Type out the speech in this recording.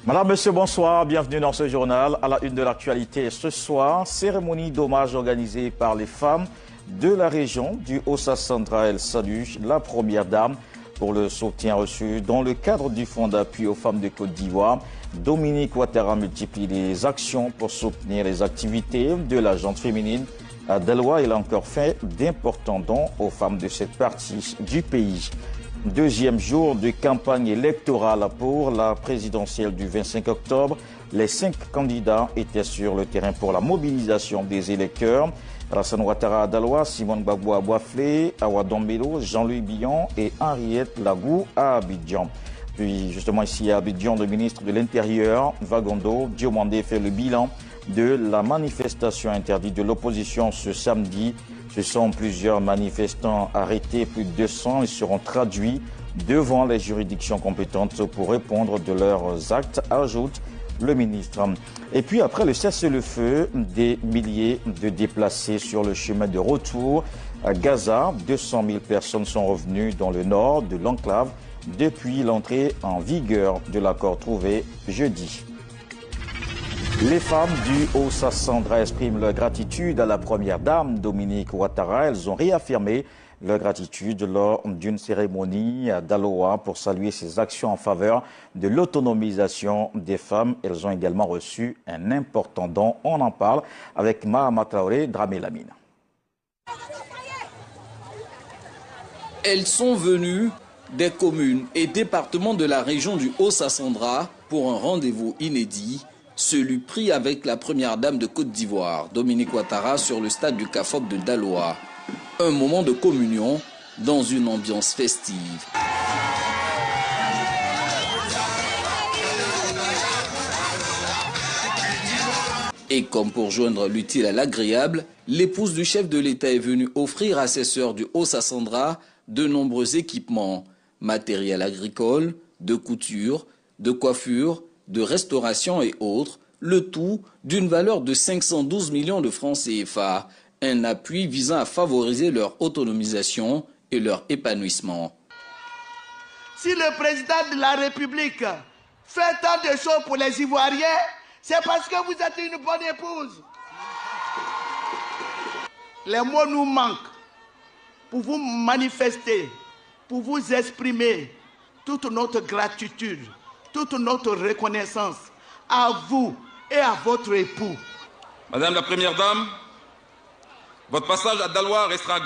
Madame, Monsieur, bonsoir. Bienvenue dans ce journal. À la une de l'actualité ce soir, cérémonie d'hommage organisée par les femmes de la région du Haut-Sassandra. Elle salue la première dame pour le soutien reçu dans le cadre du Fonds d'appui aux femmes de Côte d'Ivoire. Dominique Ouattara multiplie les actions pour soutenir les activités de la gente féminine. À Daloa, il a encore fait d'importants dons aux femmes de cette partie du pays. Deuxième jour de campagne électorale pour la présidentielle du 25 octobre. Les 5 candidats étaient sur le terrain pour la mobilisation des électeurs. Alassane Ouattara à Daloa, Simone Gbagbo à Boisflé, Awa Dombelo, Jean-Louis Billon et Henriette Lagou à Abidjan. Puis justement ici à Abidjan, le ministre de l'Intérieur, Vagondo Diomandé, fait le bilan de la manifestation interdite de l'opposition ce samedi. Ce sont plusieurs manifestants arrêtés, plus de 200. Ils seront traduits devant les juridictions compétentes pour répondre de leurs actes, ajoute le ministre. Et puis après le cessez-le-feu, des milliers de déplacés sur le chemin de retour à Gaza. 200 000 personnes sont revenues dans le nord de l'enclave depuis l'entrée en vigueur de l'accord trouvé jeudi. Les femmes du Haut-Sassandra expriment leur gratitude à la première dame, Dominique Ouattara. Elles ont réaffirmé leur gratitude lors d'une cérémonie à Daloa pour saluer ses actions en faveur de l'autonomisation des femmes. Elles ont également reçu un important don. On en parle avec Mahama Traoré, Dramé Lamine. Elles sont venues des communes et départements de la région du Haut-Sassandra pour un rendez-vous inédit, celui pris avec la première dame de Côte d'Ivoire, Dominique Ouattara, sur le stade du CAFOC de Daloa. Un moment de communion dans une ambiance festive. Et comme pour joindre l'utile à l'agréable, l'épouse du chef de l'État est venue offrir à ses sœurs du Haut-Sassandra de nombreux équipements, matériel agricole, de couture, de coiffure, de restauration et autres, le tout d'une valeur de 512 millions de francs CFA, un appui visant à favoriser leur autonomisation et leur épanouissement. Si le président de la République fait tant de choses pour les Ivoiriens, c'est parce que vous êtes une bonne épouse. Les mots nous manquent pour vous manifester, pour vous exprimer toute notre gratitude, toute notre reconnaissance à vous et à votre époux. Madame la Première Dame, votre passage à Daloa restera